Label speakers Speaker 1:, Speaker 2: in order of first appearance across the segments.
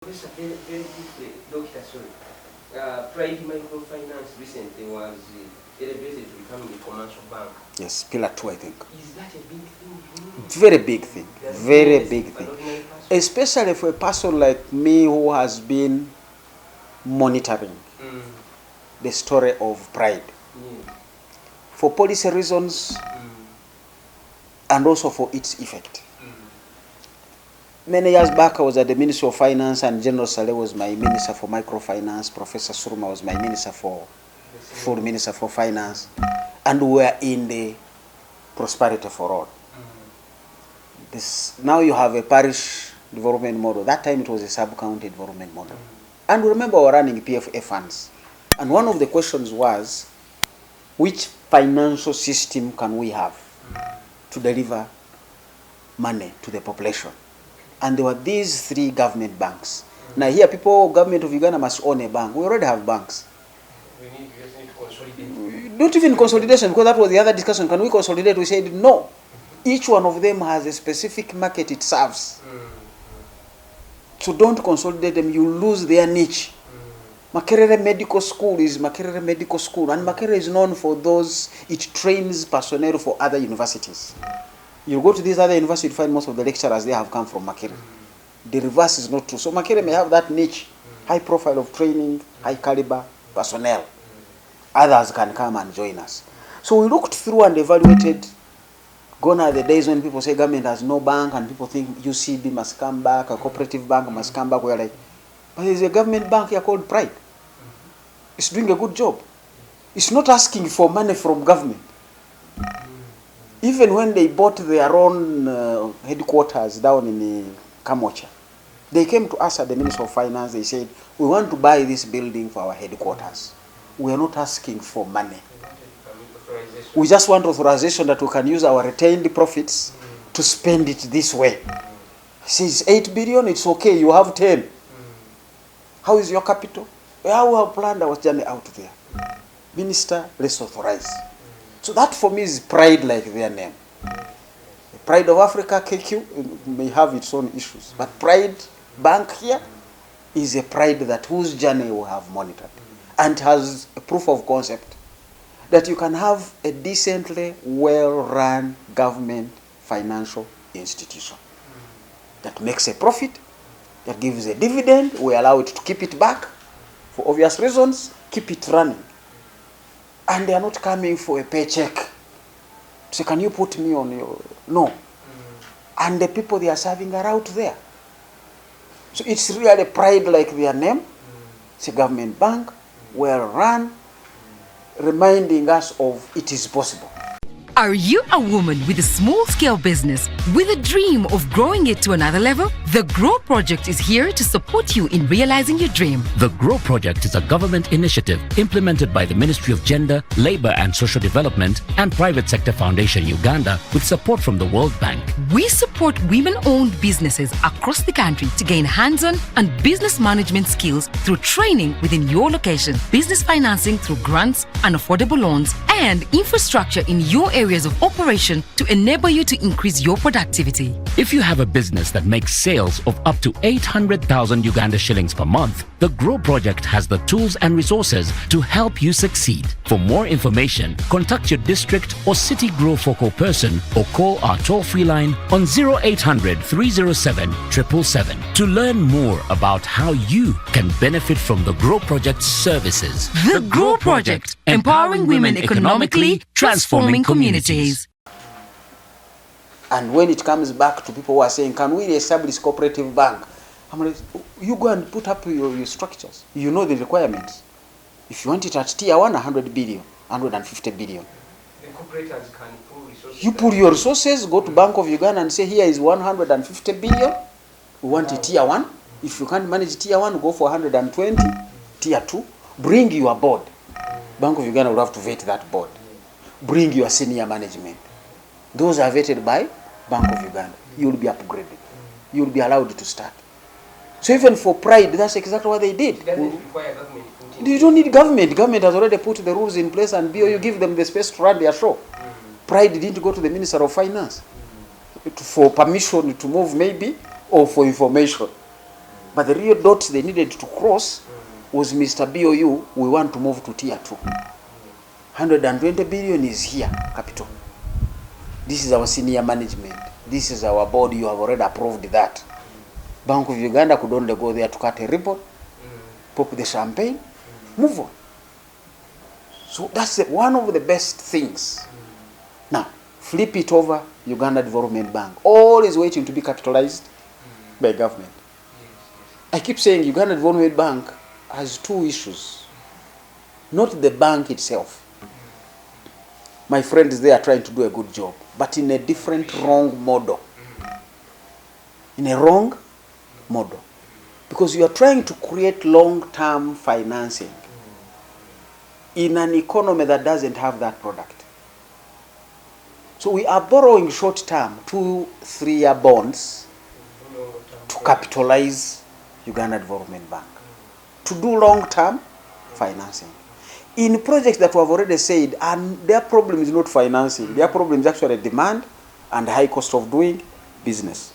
Speaker 1: Very briefly, Dr. Sorry. Pride Microfinance recently was elevated to becoming a commercial bank.
Speaker 2: Yes, Pillar 2, I think.
Speaker 1: Is that a big thing?
Speaker 2: Very big thing. Very big thing. Especially for a person like me who has been monitoring the story of Pride.
Speaker 1: Yeah.
Speaker 2: For policy reasons and also for its effect. Many years back, I was at the Ministry of Finance, and General Saleh was my Minister for Microfinance. Professor Surma was my full Minister for Finance. And we were in the Prosperity for All. Now you have a parish development model. That time it was a sub-county development model. And remember, we were running PFA funds. And one of the questions was, which financial system can we have to deliver money to the population? And there were these three government banks. Now here government of Uganda must own a bank. We already have banks.
Speaker 1: We just need to consolidate.
Speaker 2: Not even consolidation, because that was the other discussion. Can we consolidate? We said no. Each one of them has a specific market it serves. So don't consolidate them, you lose their niche. Makerere Medical School is Makerere Medical School, and Makerere is known for it trains personnel for other universities. You go to these other universities, you find most of the lecturers there have come from Makerere. The reverse is not true. So Makerere may have that niche, high profile of training, high caliber personnel. Others can come and join us. So we looked through and evaluated. Gone are the days when people say government has no bank and people think UCB must come back, a cooperative bank must come back. We're like, but there's a government bank here called Pride. It's doing a good job. It's not asking for money from government. Even when they bought their own headquarters down in Kamocha, they came to us at the Ministry of Finance. They said, we want to buy this building for our headquarters. We are not asking for money. We just want authorization that we can use our retained profits to spend it this way. He says 8 billion, it's okay, you have 10. How is your capital? Well, we have planned our journey out there. Minister, let's authorize. So that for me is Pride like their name. The Pride of Africa, KQ, may have its own issues. But Pride Bank here is a Pride whose journey we have monitored. And has a proof of concept that you can have a decently well-run government financial institution that makes a profit, that gives a dividend, we allow it to keep it back for obvious reasons, keep it running. And they are not coming for a paycheck. So can you put me on your... No. And the people they are serving are out there. So it's really Pride like their name. It's a government bank, well run, reminding us of it is possible.
Speaker 3: Are you a woman with a small-scale business with a dream of growing it to another level? The Grow Project is here to support you in realizing your dream.
Speaker 4: The Grow Project is a government initiative implemented by the Ministry of Gender, Labour and Social Development and Private Sector Foundation Uganda with support from the World Bank.
Speaker 3: We support women-owned businesses across the country to gain hands-on and business management skills through training within your location, business financing through grants and affordable loans, and infrastructure in your areas of operation to enable you to increase your productivity.
Speaker 4: If you have a business that makes sales of up to 800,000 Uganda shillings per month, the Grow Project has the tools and resources to help you succeed. For more information, contact your district or city Grow focal person or call our toll-free line on 0800 307 777 to learn more about how you can benefit from the Grow Project's services.
Speaker 3: The Grow Project, empowering women economically, transforming communities.
Speaker 2: And when it comes back to people who are saying, can we establish cooperative bank? I'm like, you go and put up your structures. You know the requirements. If you want it at tier 1, 100 billion, 150 billion.
Speaker 1: The cooperators can pull resources.
Speaker 2: You pull your resources, go to Bank of Uganda and say, here is 150 billion. We want it tier 1. If you can't manage tier 1, go for 120. Tier 2, bring your board. Bank of Uganda will have to vet that board. Bring your senior management. Those are vetted by Bank of Uganda. You will be upgraded. You will be allowed to start. So even for Pride, that's exactly what they did.
Speaker 1: It doesn't require government.
Speaker 2: You don't need government. Government has already put the rules in place, and BOU give them the space to run their show. Pride didn't go to the Minister of Finance for permission to move maybe, or for information. But the real dots they needed to cross was Mr. BOU, we want to move to tier 2. 120 billion is here, capital. This is our senior management. This is our board, you have already approved that. Bank of Uganda could only go there to cut a ribbon, pop the champagne, move on. So that's one of the best things. Now, flip it over, Uganda Development Bank. All is waiting to be capitalized by government. I keep saying Uganda Development Bank has two issues. Not the bank itself. My friends, they are trying to do a good job, but in a different, wrong model. In a wrong model. Because you are trying to create long-term financing in an economy that doesn't have that product. So we are borrowing short-term 2-3-year bonds to capitalize Uganda Development Bank, to do long-term financing. In projects that we have already said, and their problem is not financing, their problem is actually demand and high cost of doing business.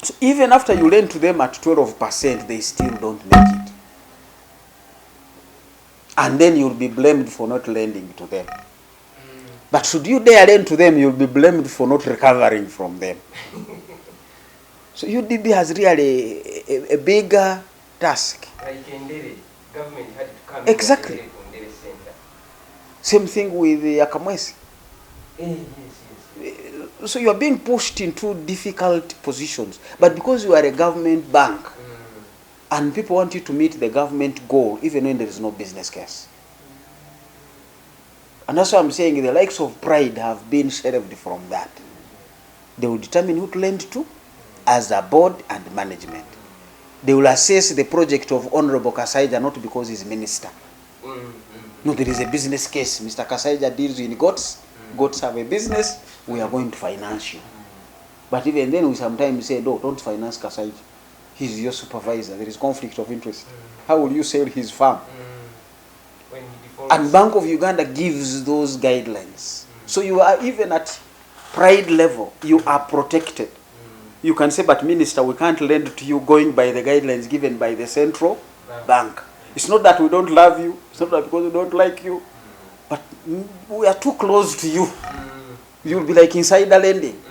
Speaker 2: So even after you lend to them at 12%, they still don't make it. And then you'll be blamed for not lending to them. But should you dare lend to them, you'll be blamed for not recovering from them. So UDB has really a bigger task.
Speaker 1: Like in Delhi, government had to come
Speaker 2: Exactly.
Speaker 1: in the center.
Speaker 2: Same thing with the Akamwesi.
Speaker 1: Yes.
Speaker 2: So you are being pushed into difficult positions. But because you are a government bank, and people want you to meet the government goal, even when there is no business case. And that's why I'm saying the likes of Pride have been shelved from that. They will determine who to lend to as a board and management. They will assess the project of Honorable Kasaija not because he's minister. No, there is a business case. Mr. Kasaija deals in goats. Goats have a business. We are going to finance you. But even then we sometimes say, no, don't finance Kasaija. He's your supervisor. There is conflict of interest. How will you sell his farm?
Speaker 1: When he defaults.
Speaker 2: And Bank of Uganda gives those guidelines. So you are even at Pride level, you are protected. You can say, but minister, we can't lend to you going by the guidelines given by the central bank. It's not that we don't love you. It's not that because we don't like you. But we are too close to you. You'll be like insider lending.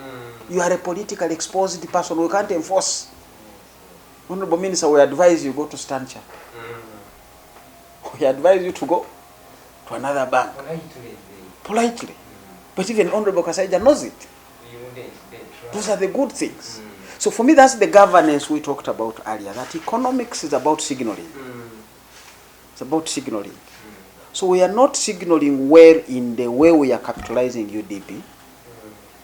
Speaker 2: You are a politically exposed person. We can't enforce. Honorable Minister, we advise you go to Stancha. We advise you to go to another bank. Politely. But even Honorable Kasaija knows it. Those are the good things. So for me, that's the governance we talked about earlier. That economics is about signaling. It's about signaling. So we are not signaling well in the way we are capitalizing UDB.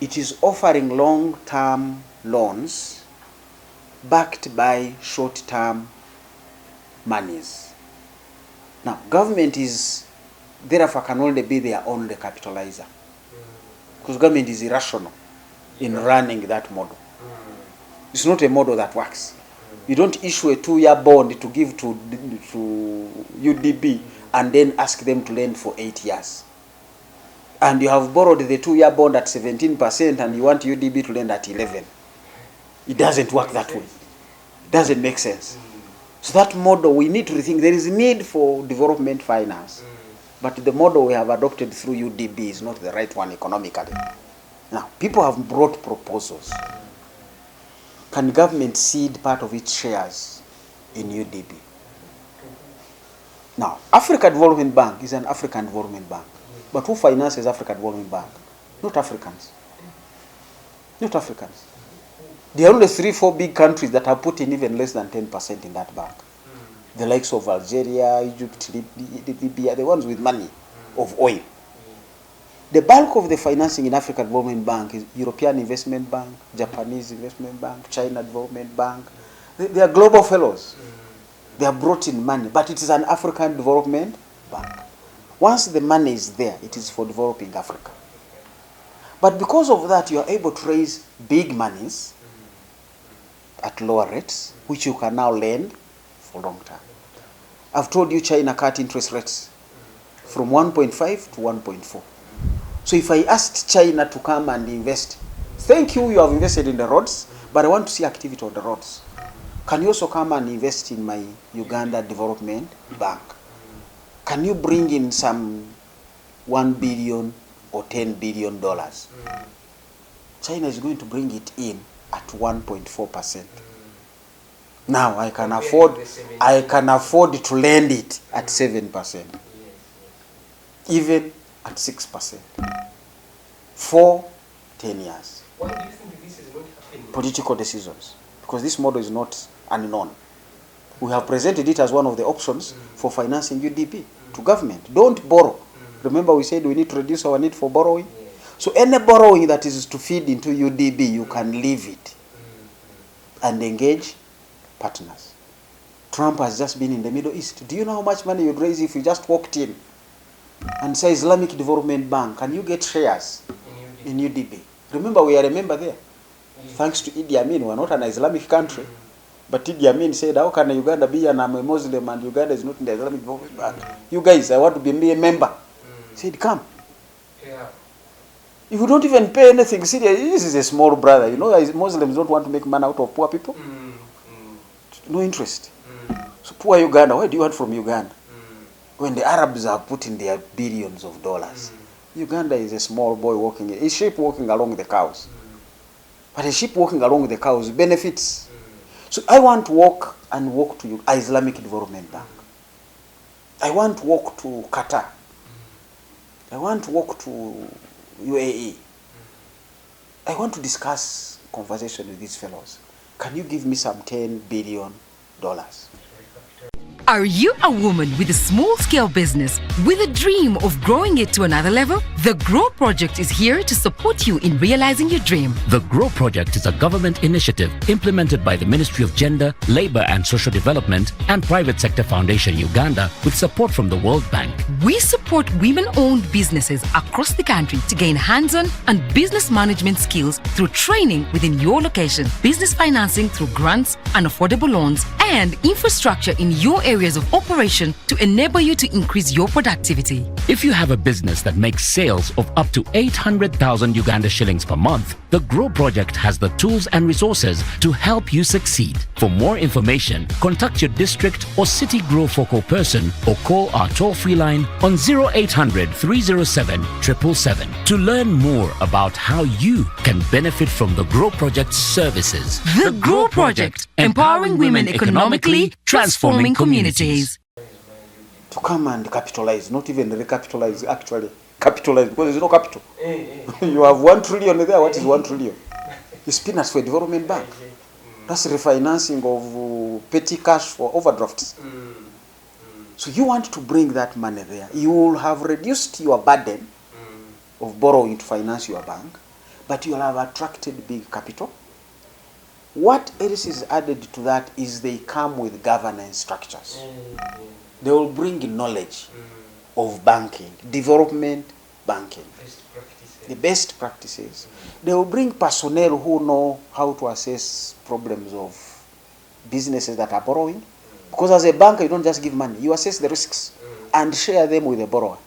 Speaker 2: It is offering long-term loans backed by short-term monies. Now, government is, therefore, can only be their own recapitalizer. Because government is irrational in running that model. It's not a model that works. You don't issue a 2-year bond to give to UDB and then ask them to lend for 8 years. And you have borrowed the 2-year bond at 17% and you want UDB to lend at 11%. It doesn't work that way. It doesn't make sense. So that model, we need to rethink. There is a need for development finance. But the model we have adopted through UDB is not the right one economically. Now, people have brought proposals. Can government cede part of its shares in UDB? Now, Africa Development Bank is an African development bank. But who finances Africa Development Bank? Not Africans. Not Africans. There are only 3-4 big countries that have put in even less than 10% in that bank. The likes of Algeria, Egypt, Libya, the ones with money of oil. The bulk of the financing in Africa Development Bank is European Investment Bank, Japanese Investment Bank, China Development Bank. They are global fellows. They are brought in money, but it is an African Development Bank. Once the money is there, it is for developing Africa. But because of that, you are able to raise big monies at lower rates, which you can now lend for long term. I've told you China cut interest rates from 1.5 to 1.4. So if I asked China to come and invest, thank you, you have invested in the roads, but I want to see activity on the roads. Can you also come and invest in my Uganda Development Bank? Can you bring in some $1 billion or $10 billion? China is going to bring it in at 1.4%. Now I can afford to lend it at 7%, even at 6%, for 10 years.
Speaker 1: Why do you think this is not happening?
Speaker 2: Political decisions, because this model is not unknown. We have presented it as one of the options for financing UDB to government. Don't borrow. Remember we said we need to reduce our need for borrowing? So any borrowing that is to feed into UDB, you can leave it and engage partners. Trump has just been in the Middle East. Do you know how much money you'd raise if you just walked in and say Islamic Development Bank, can you get shares in UDB? Remember, we are a member there. Thanks to Idi Amin, we are not an Islamic country. But Idi Amin said, how can Uganda be, and I'm a Muslim and Uganda is not in the Islamic Development Bank? You guys, I want to be a member. He said, come.
Speaker 1: Yeah.
Speaker 2: If you don't even pay anything, see, this is a small brother. You know, Muslims don't want to make money out of poor people. No interest. So poor Uganda, what do you want from Uganda? When the Arabs are putting their billions of dollars, Uganda is a small boy walking, a sheep walking along the cows. But a sheep walking along the cows benefits. So I want to walk to Islamic Development Bank. I want to walk to Qatar. I want to walk to UAE. I want to discuss conversation with these fellows. Can you give me some $10 billion?
Speaker 3: Are you a woman with a small-scale business with a dream of growing it to another level? The Grow Project is here to support you in realizing your dream.
Speaker 4: The Grow Project is a government initiative implemented by the Ministry of Gender, Labour and Social Development and Private Sector Foundation Uganda with support from the World Bank.
Speaker 3: We support women-owned businesses across the country to gain hands-on and business management skills through training within your location, business financing through grants and affordable loans, and infrastructure in your areas of operation to enable you to increase your productivity.
Speaker 4: If you have a business that makes sales of up to 800,000 Uganda shillings per month, the Grow Project has the tools and resources to help you succeed. For more information, contact your district or city Grow focal person or call our toll-free line on 0800 307 777 to learn more about how you can benefit from the Grow Project's services.
Speaker 3: The Grow Project, empowering women economically, transforming communities.
Speaker 2: To come and capitalize, not even recapitalize, actually capitalize, because there's no capital. You have 1 trillion there. What is 1 trillion? It's peanuts for a development bank. That's refinancing of petty cash for overdrafts. So you want to bring that money there. You will have reduced your burden of borrowing to finance your bank, but you will have attracted big capital. What else is added to that is they come with governance structures. They will bring knowledge of banking, development banking, the best practices. They will bring personnel who know how to assess problems of businesses that are borrowing. Because as a banker, you don't just give money. You assess the risks and share them with the borrower.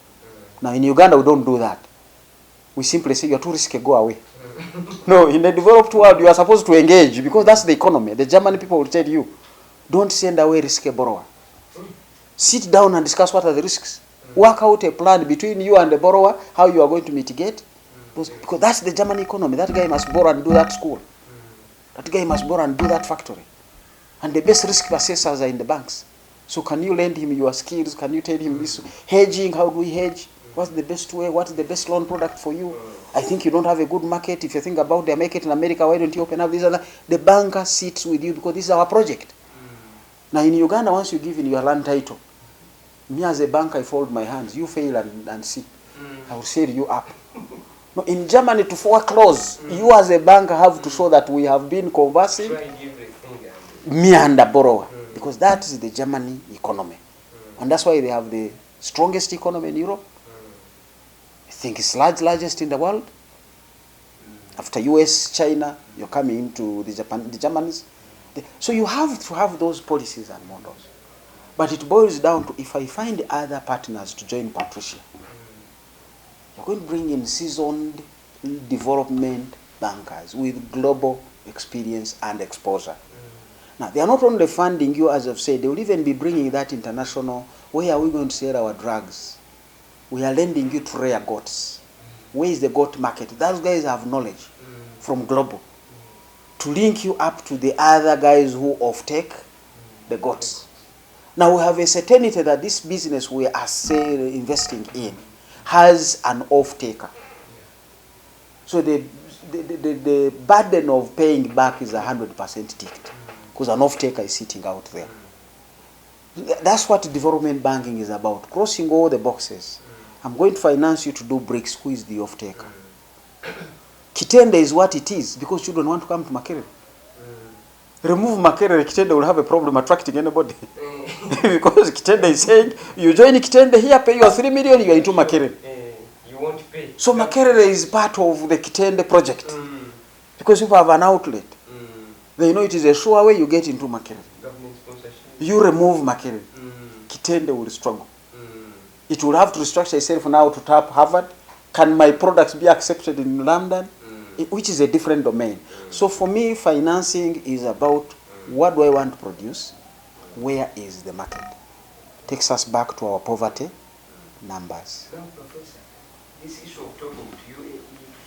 Speaker 2: Now in Uganda, we don't do that. We simply say, you're too risky, go away. No, in the developed world, you are supposed to engage because that's the economy. The German people will tell you, don't send away risky borrower. Sit down and discuss what are the risks. Work out a plan between you and the borrower, how you are going to mitigate. Because that's the German economy. That guy must borrow and do that school. That guy must borrow and do that factory. And the best risk assessors are in the banks. So can you lend him your skills? Can you tell him this? Hedging, how do we hedge? What's the best way? What's the best loan product for you? I think you don't have a good market. If you think about the market in America, why don't you open up this and that? The banker sits with you because this is our project. Now in Uganda, once you give in your land title, me as a banker, I fold my hands. You fail and see. I will set you up. No, in Germany, to foreclose, you as a banker have to show that we have been conversing, me and the borrower. Because that is the Germany economy. And that's why they have the strongest economy in Europe. I think it's largest in the world. After US, China, you're coming into the Germans. So you have to have those policies and models. But it boils down to, if I find other partners to join Patricia, you're going to bring in seasoned development bankers with global experience and exposure. Now, they are not only funding you, as I've said, they will even be bringing that international, where are we going to sell our drugs? We are lending you to rare goats. Where is the goat market? Those guys have knowledge from global to link you up to the other guys who off-take the goats. Now, we have a certainty that this business we are investing in has an off-taker. So the burden of paying back is 100% ticket, because an off-taker is sitting out there. That's what development banking is about, crossing all the boxes. I'm going to finance you to do bricks. Who is the off-taker? Kitende is what it is, because children want to come to Makerere. Remove Makerere, Kitende will have a problem attracting anybody. Because Kitende is saying, you join Kitende here, pay your 3 million, you are into Makerere.
Speaker 1: You won't pay.
Speaker 2: So Makerere is part of the Kitende project. Because if you have an outlet, they know it is a sure way you get into Makerere.
Speaker 1: Government sponsorship.
Speaker 2: You remove Makerere, Kitende will struggle. It will have to restructure itself now to tap Harvard. Can my products be accepted in London? Which is a different domain. So for me, financing is about what do I want to produce? Where is the market? Takes us back to our poverty numbers.
Speaker 1: Now, Professor, this issue of talking to you,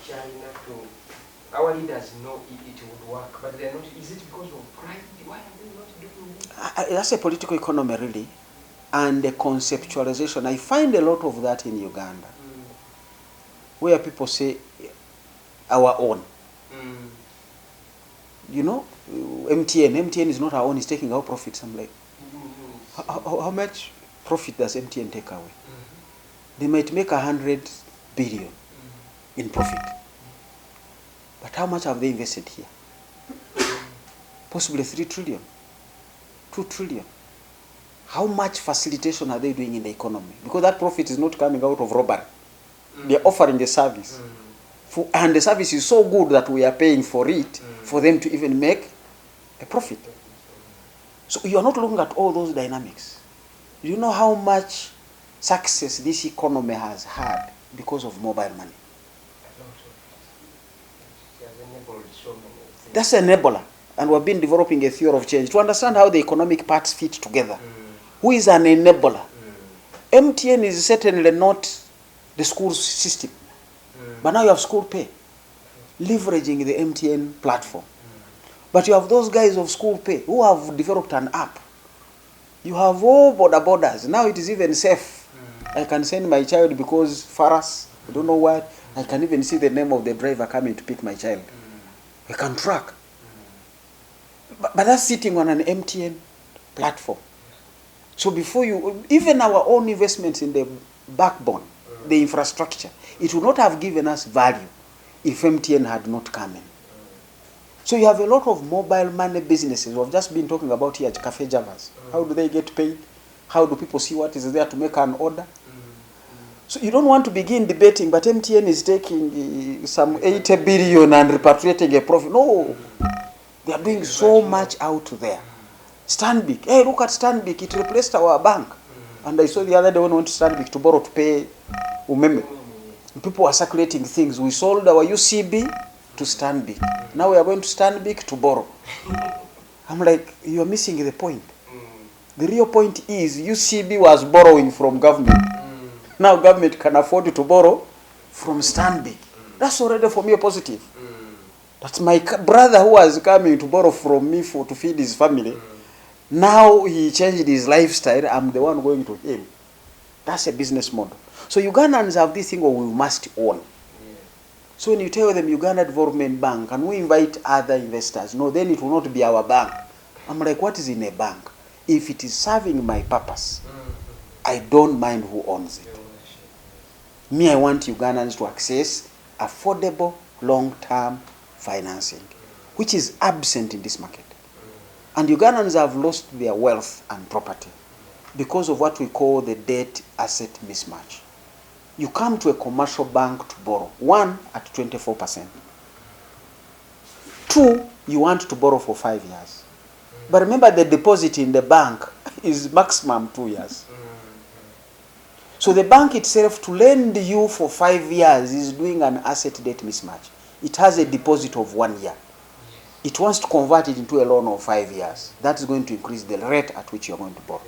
Speaker 1: China, to our leaders know it would work, but they are not. Is it because of pride? Why are they not doing this?
Speaker 2: That's a political economy, really, and the conceptualization. I find a lot of that in Uganda, where people say, our own. You know, MTN is not our own, it's taking our profits. I'm like, how much profit does MTN take away? They might make 100 billion in profit. But how much have they invested here? Possibly 3 trillion, 2 trillion. How much facilitation are they doing in the economy? Because that profit is not coming out of robbery. They're offering the service. And the service is so good that we are paying for it, for them to even make a profit. So you are not looking at all those dynamics. You know how much success this economy has had because of mobile money. That's an enabler. And we've been developing a theory of change to understand how the economic parts fit together. Who is an enabler? MTN is certainly not the school system. But now you have school pay, leveraging the MTN platform. But you have those guys of school pay who have developed an app. You have all borders. Now it is even safe. I can send my child because Faras, I don't know what, I can even see the name of the driver coming to pick my child. I can track. But that's sitting on an MTN platform. So before you, even our own investments in the backbone, the infrastructure, it would not have given us value if MTN had not come in. So you have a lot of mobile money businesses. We've just been talking about here at Cafe Javas. How do they get paid? How do people see what is there to make an order? So you don't want to begin debating, but MTN is taking some 80 billion and repatriating a profit. No, they are doing so much out there. Stanbic, hey, look at Stanbic, it replaced our bank. And I saw the other day when we went to Stanbic to borrow to pay Umeme. People are circulating things. We sold our UCB to Stanbic. Now we are going to Stanbic to borrow. I'm like, you are missing the point. The real point is UCB was borrowing from government. Now government can afford to borrow from Stanbic. That's already for me a positive. That's my brother who was coming to borrow from me to feed his family. Now he changed his lifestyle. I'm the one going to him. That's a business model. So Ugandans have this thing where we must own. So when you tell them Uganda Development Bank, and we invite other investors, no, then it will not be our bank. I'm like, what is in a bank? If it is serving my purpose, I don't mind who owns it. Me, I want Ugandans to access affordable, long-term financing, which is absent in this market. And Ugandans have lost their wealth and property because of what we call the debt-asset mismatch. You come to a commercial bank to borrow. 1, at 24%. 2, you want to borrow for 5 years. But remember, the deposit in the bank is maximum 2 years. So the bank itself, to lend you for 5 years, is doing an asset-debt mismatch. It has a deposit of 1 year. it wants to convert it into a loan of 5 years. That is going to increase the rate at which you are going to borrow.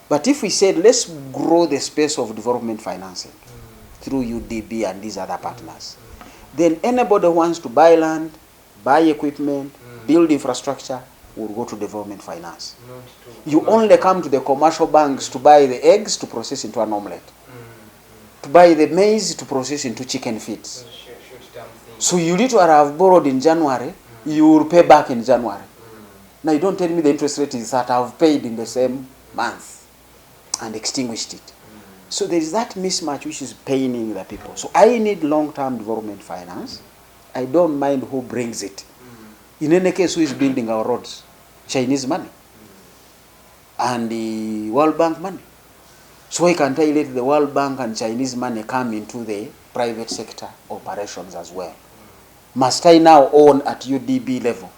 Speaker 2: But if we said, let's grow the space of development financing through UDB and these other partners, then anybody who wants to buy land, buy equipment, build infrastructure, will go to development finance. You only come to the commercial banks to buy the eggs to process into an omelette, to buy the maize to process into chicken feeds. So you literally have borrowed in January, you will pay back in January. Now you don't tell me the interest rate is that I've paid in the same month and extinguished it. So there is that mismatch which is paining the people. So I need long-term development finance. I don't mind who brings it. In any case, who is building our roads? Chinese money and the World Bank money. So why can't I let the World Bank and Chinese money come into the private sector operations as well? Must I now own at UDB level?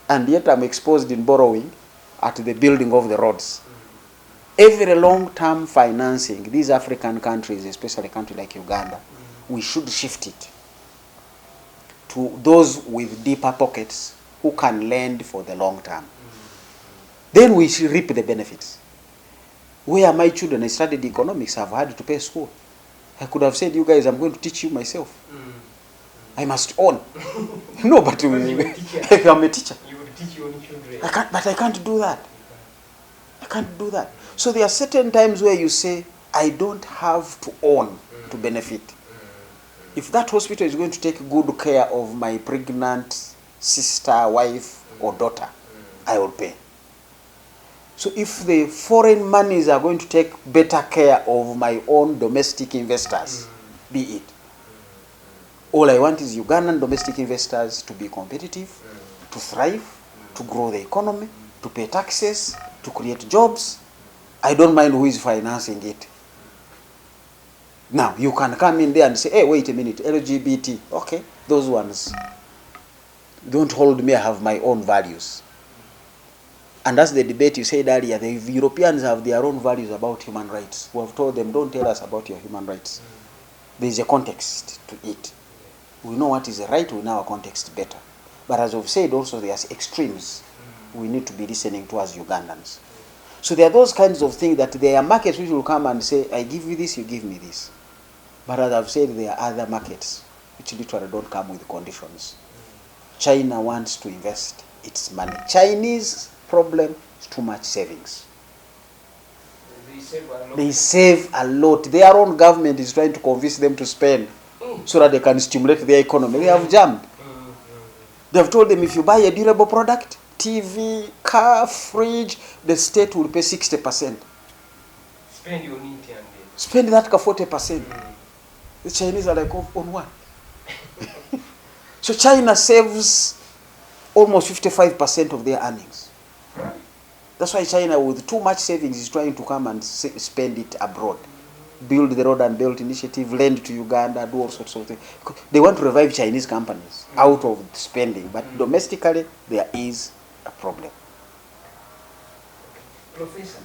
Speaker 2: And yet I'm exposed in borrowing at the building of the roads. Every long-term financing, these African countries, especially a country like Uganda, we should shift it to those with deeper pockets who can lend for the long term. Then we should reap the benefits. Where my children, I studied economics, have had to pay school. I could have said, you guys, I'm going to teach you myself. I must own. No, but I'm a teacher.
Speaker 1: You would teach your own children.
Speaker 2: I can't do that. I can't do that. So there are certain times where you say, I don't have to own to benefit. If that hospital is going to take good care of my pregnant sister, wife, or daughter, I will pay. So if the foreign monies are going to take better care of my own domestic investors, be it. All I want is Ugandan domestic investors to be competitive, to thrive, to grow the economy, to pay taxes, to create jobs. I don't mind who is financing it. Now, you can come in there and say, hey, wait a minute, LGBT, okay, those ones don't hold me, I have my own values. And that's the debate you said earlier, the Europeans have their own values about human rights. We have told them, don't tell us about your human rights. There is a context to it. We know what is right, we know our context better. But as I've said also, there are extremes we need to be listening to as Ugandans. So there are those kinds of things that there are markets which will come and say, I give you this, you give me this. But as I've said, there are other markets which literally don't come with conditions. China wants to invest its money. Chinese problem is too much savings. They save a lot. Their own government is trying to convince them to spend so that they can stimulate their economy. They have jammed. They have told them, if you buy a durable product, TV, car, fridge, the state will pay 60%.
Speaker 1: Spend your need and
Speaker 2: spend that 40%. The Chinese are like, on what? So China saves almost 55% of their earnings. That's why China, with too much savings, is trying to come and spend it abroad. Build the Road and Belt Initiative, lend to Uganda, do all sorts of things. They want to revive Chinese companies out of spending, but domestically, there is a problem.
Speaker 1: Professor,